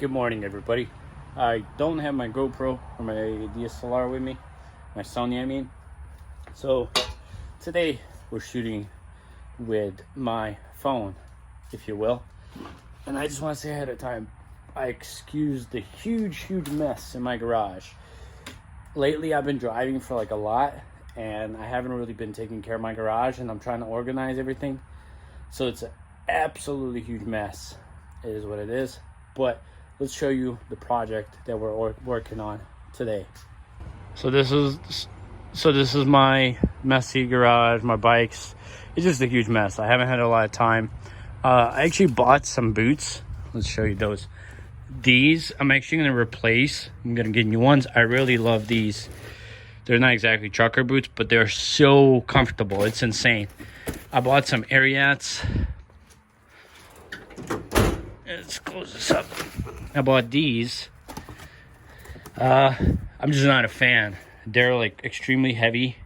Good morning, everybody. I don't have my GoPro or my DSLR with me, my Sony, I mean. So today we're shooting with my phone, if you will. And I just want to say ahead of time, I excuse the huge mess in my garage. Lately, I've been driving for like a lot, and I haven't really been taking care of my garage, and I'm trying to organize everything. So it's an absolutely huge mess. It is what it is. But let's show you the project that we're working on today. So this is my messy garage, my bikes. It's just a huge mess. I haven't had a lot of time. I actually bought some boots. Let's show you those. These I'm actually going to replace. I'm going to get new ones. I really love these. They're not exactly trucker boots, but they're so comfortable. It's insane. I bought some Ariats. Let's close this up. I bought these. I'm just not a fan. They're like extremely heavy,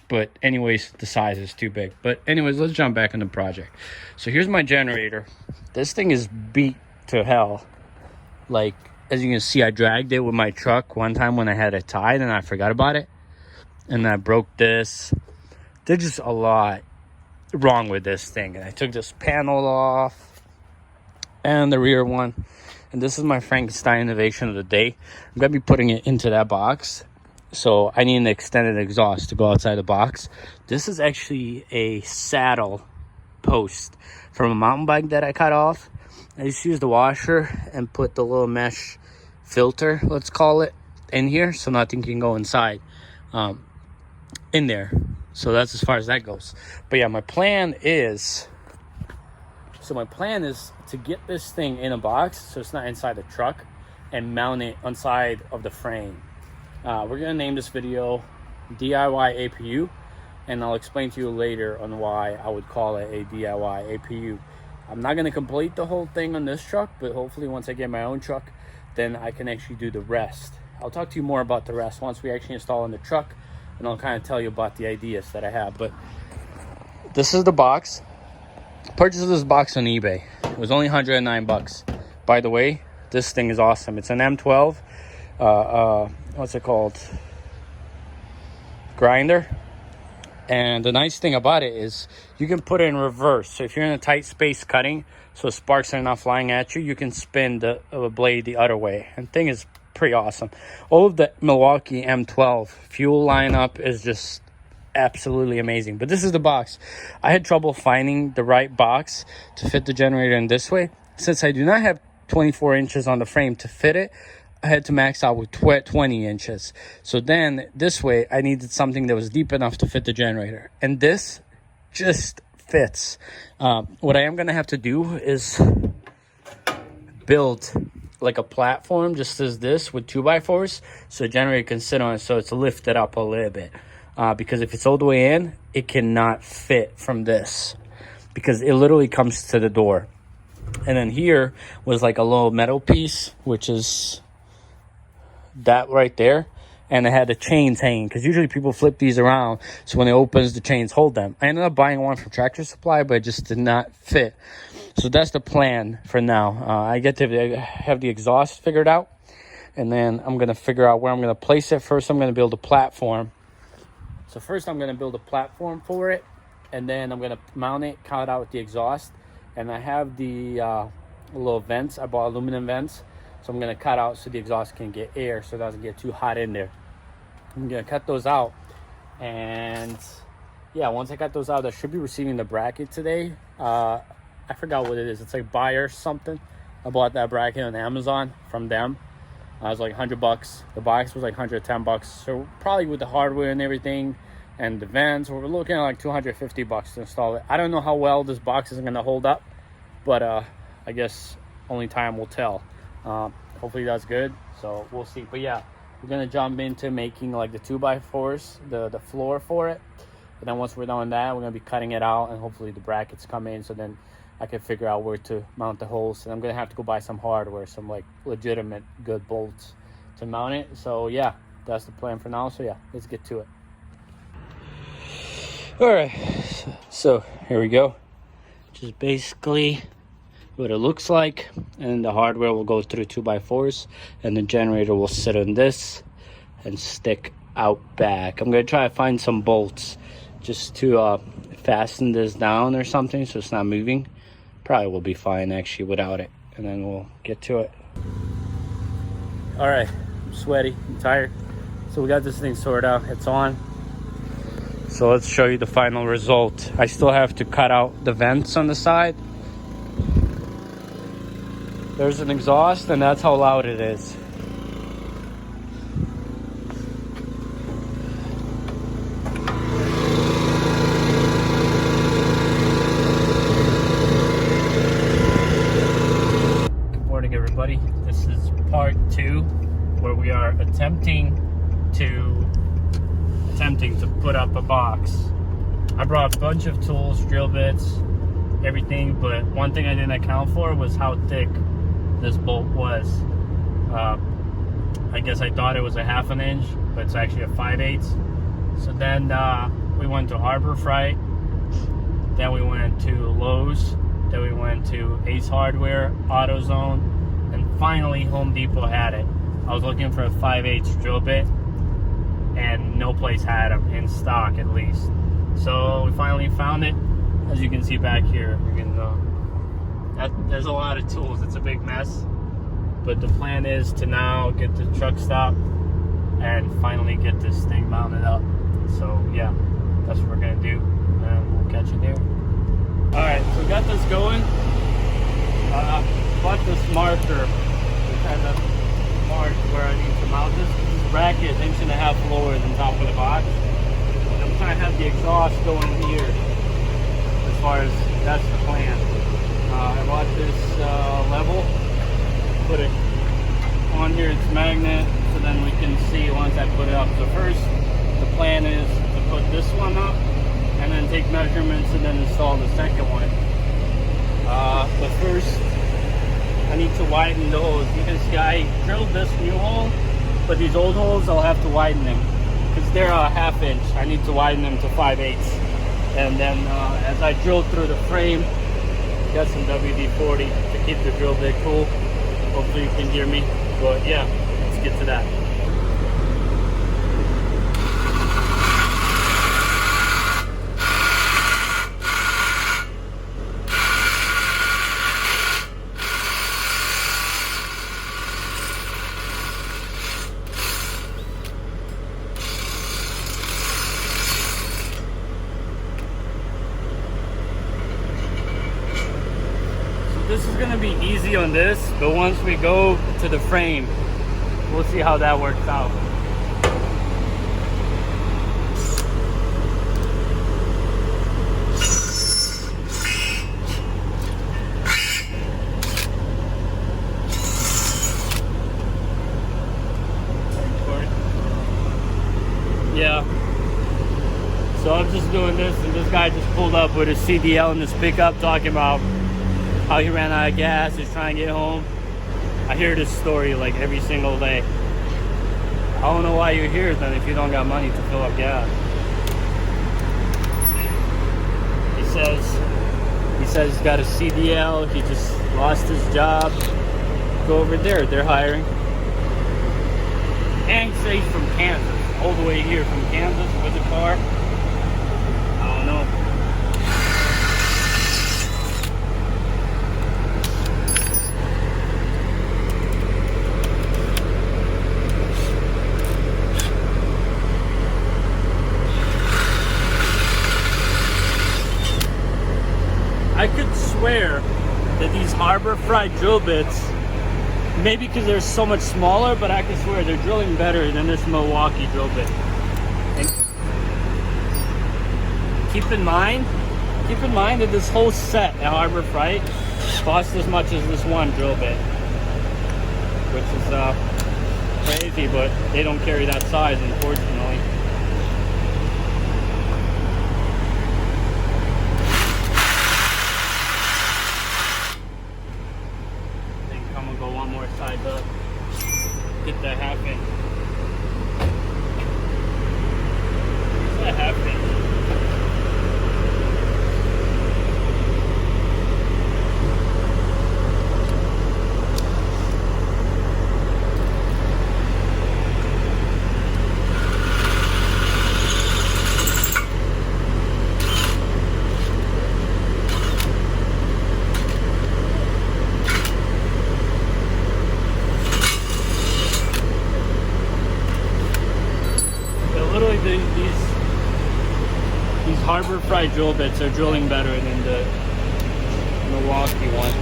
but anyways, the size is too big. But anyways, let's jump back in the project. So here's my generator. This thing is beat to hell. Like, as you can see, I dragged it with my truck one time when I had it tied and I forgot about it. And I broke this. There's just a lot wrong with this thing. And I took this panel off and the rear one. And this is my Frankenstein innovation of the day. I'm going to be putting it into that box. So I need an extended exhaust to go outside the box. This is actually a saddle post from a mountain bike that I cut off. I just used the washer and put the little mesh filter, let's call it, in here so nothing can go inside in there. So that's as far as that goes. But yeah, my plan is to get this thing in a box so it's not inside the truck and mount it on side of the frame. We're going to name this video DIY APU, and I'll explain to you later on why I would call it a DIY APU. I'm not going to complete the whole thing on this truck, but hopefully once I get my own truck, then I can actually do the rest. I'll talk to you more about the rest once we actually install in the truck, and I'll kind of tell you about the ideas that I have. But this is the box. Purchased this box on eBay. It was only 109 bucks. By the way, this thing is awesome. It's an M12. What's it called? Grinder. And the nice thing about it is you can put it in reverse. So if you're in a tight space cutting, so sparks are not flying at you, you can spin the blade the other way. And the thing is pretty awesome. All of the Milwaukee M12 fuel lineup is just absolutely amazing. But this is the box. I had trouble finding the right box to fit the generator in this way. Since I do not have 24 inches on the frame to fit it, I had to max out with 20 inches. So then this way I needed something that was deep enough to fit the generator, and this just fits. What I am going to have to do is build like a platform just as this with 2x4s so the generator can sit on it, so it's lifted up a little bit. Because if it's all the way in, it cannot fit from this because it literally comes to the door. And then here was like a little metal piece, which is that right there, and it had the chains hanging because usually people flip these around so when it opens the chains hold them. I ended up buying one from Tractor Supply, but it just did not fit. So that's the plan for now. I get to have the exhaust figured out, and then I'm going to figure out where I'm going to place it. First I'm going to build a platform. So first I'm going to build a platform for it, and then I'm going to mount it, cut out the exhaust. And I have the little vents. I bought aluminum vents. So I'm going to cut out so the exhaust can get air so it doesn't get too hot in there. I'm going to cut those out. And yeah, once I cut those out, I should be receiving the bracket today. I forgot what it is. It's like Buyer something. I bought that bracket on Amazon from them. It was like 100 bucks. The box was like 110 bucks. So probably with the hardware and everything and the vents, we're looking at like 250 bucks to install it. I don't know how well this box is going to hold up, but I guess only time will tell. Hopefully that's good, so we'll see. But yeah, we're gonna jump into making like the 2x4s, the floor for it, and then once we're done with that, we're gonna be cutting it out, and hopefully the brackets come in so then I can figure out where to mount the holes. And I'm gonna have to go buy some hardware, some like legitimate good bolts to mount it. So yeah, that's the plan for now. So yeah, let's get to it. All right, so here we go. Just basically what it looks like, and the hardware will go through 2x4s, and the generator will sit on this and stick out back. I'm gonna try to find some bolts just to fasten this down or something so it's not moving. Probably will be fine actually without it, and then we'll get to it. All right, I'm sweaty, I'm tired. So we got this thing sorted out, it's on. So let's show you the final result. I still have to cut out the vents on the side. There's an exhaust, and that's how loud it is. Good morning, everybody. This is part 2, where we are attempting to put up a box. I brought a bunch of tools, drill bits, everything, but one thing I didn't account for was how thick this bolt was. I guess I thought it was a 1/2 inch, but it's actually a 5/8. So then we went to Harbor Freight, then we went to Lowe's, then we went to Ace Hardware, AutoZone, and finally Home Depot had it. I was looking for a 5/8 drill bit, and no place had them in stock, at least. So we finally found it. As you can see back here, you can there's a lot of tools. It's a big mess, but the plan is to now get the truck stop and finally get this thing mounted up. So yeah, that's what we're gonna do, and we'll catch you there. All right, so we got this going. Bought this marker to kind of mark where I need to mount this. This bracket is 1.5 inches lower than top of the box. And I'm trying to have the exhaust going here, as far as that's the plan. I bought this level, put it on here, it's magnet, so then we can see once I put it up. So first, the plan is to put this one up, and then take measurements and then install the second one. But first, I need to widen the holes. You can see I drilled this new hole, but these old holes, I'll have to widen them because they're a 1/2 inch. I need to widen them to 5/8. And then as I drill through the frame, got some WD-40 to keep the drill bit cool. Hopefully you can hear me. But yeah, let's get to that. This is going to be easy on this, but once we go to the frame, we'll see how that works out. Yeah. So I'm just doing this, and this guy just pulled up with his CDL in his pickup talking about how he ran out of gas, he's trying to get home. I hear this story like every single day. I don't know why you're here then if you don't got money to fill up gas. He says he's got a CDL, he just lost his job. Go over there, they're hiring. And he says he's from Kansas, all the way here from Kansas with a car. I don't know. I could swear that these Harbor Freight drill bits, maybe because they're so much smaller, but I could swear they're drilling better than this Milwaukee drill bit. And keep in mind that this whole set at Harbor Freight costs as much as this one drill bit, which is crazy, but they don't carry that size, unfortunately. Go one more side up, get that 1/2 inch. It's that 1/2 inch. Harbor Freight drill bits are drilling better than the Milwaukee one.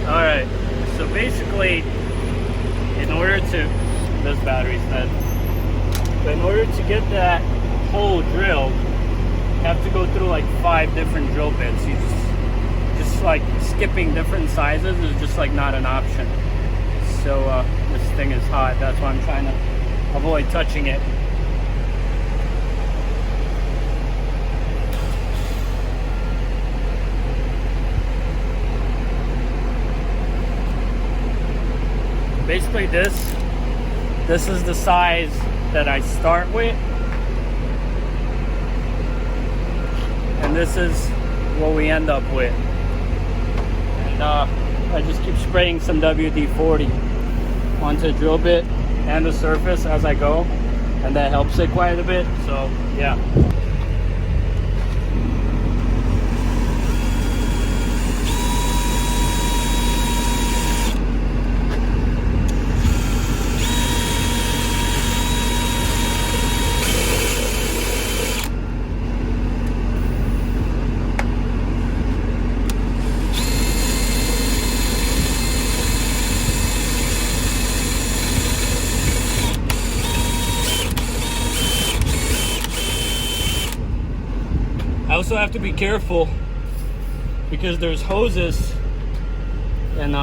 Alright, so basically, in order to, this battery's dead, but in order to get that hole drilled, you have to go through like 5 different drill bits. You just like skipping different sizes is just like not an option. So this thing is hot, that's why I'm trying to avoid touching it. Basically this is the size that I start with, and this is what we end up with. And I just keep spraying some WD-40 onto the drill bit and the surface as I go, and that helps it quite a bit. So yeah. I also have to be careful because there's hoses and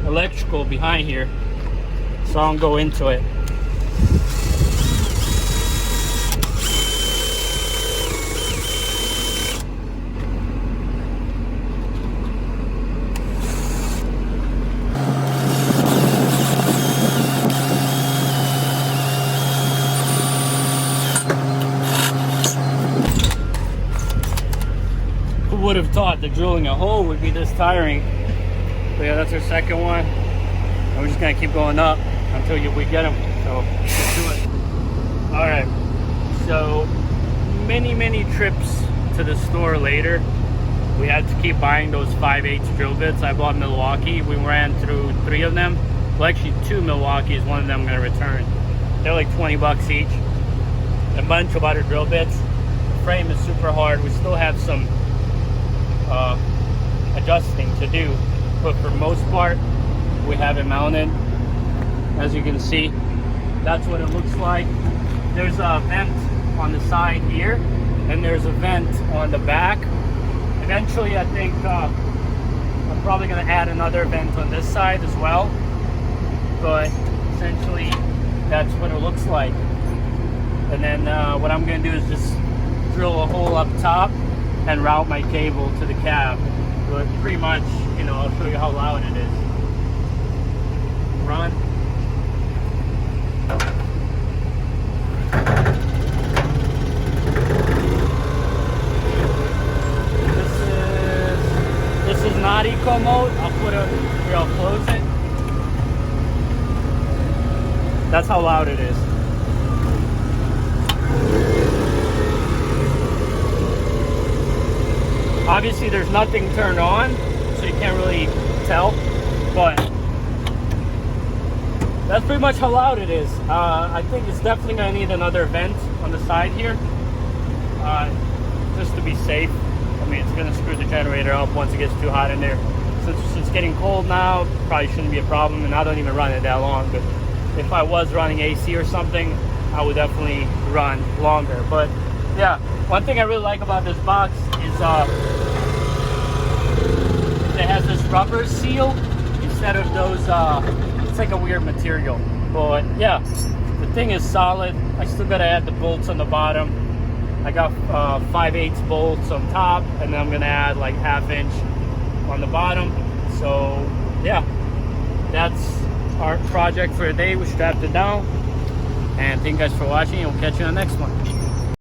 electrical behind here, so I don't go into it. Would have thought that drilling a hole would be this tiring. But yeah, that's our second one, and we're just gonna keep going up until we get them. So let's do it. All right, so many trips to the store later, we had to keep buying those 5/8 drill bits. I bought Milwaukee. We ran through 3 of them. Well, actually 2 Milwaukees, one of them I'm gonna return. They're like 20 bucks each. A bunch of other drill bits. The frame is super hard. We still have some adjusting to do, but for most part we have it mounted. As you can see, that's what it looks like. There's a vent on the side here, and there's a vent on the back. Eventually I think I'm probably going to add another vent on this side as well, but essentially that's what it looks like. And then what I'm going to do is just drill a hole up top and route my cable to the cab. But pretty much, you know, I'll show you how loud it is. Run. This is not eco mode. I'll put it here, I'll close it. That's how loud it is. Obviously there's nothing turned on, so you can't really tell, but that's pretty much how loud it is. I think it's definitely going to need another vent on the side here, just to be safe. I mean, it's going to screw the generator up once it gets too hot in there. Since it's getting cold now, probably shouldn't be a problem, and I don't even run it that long, but if I was running AC or something, I would definitely run longer. But yeah, one thing I really like about this box is it has this rubber seal instead of those, it's like a weird material. But yeah, the everything is solid. I still gotta add the bolts on the bottom. I got 5/8 bolts on top, and then I'm gonna add like 1/2 inch on the bottom. So yeah, that's our project for today. We strapped it down, and thank you guys for watching, and we'll catch you on the next one.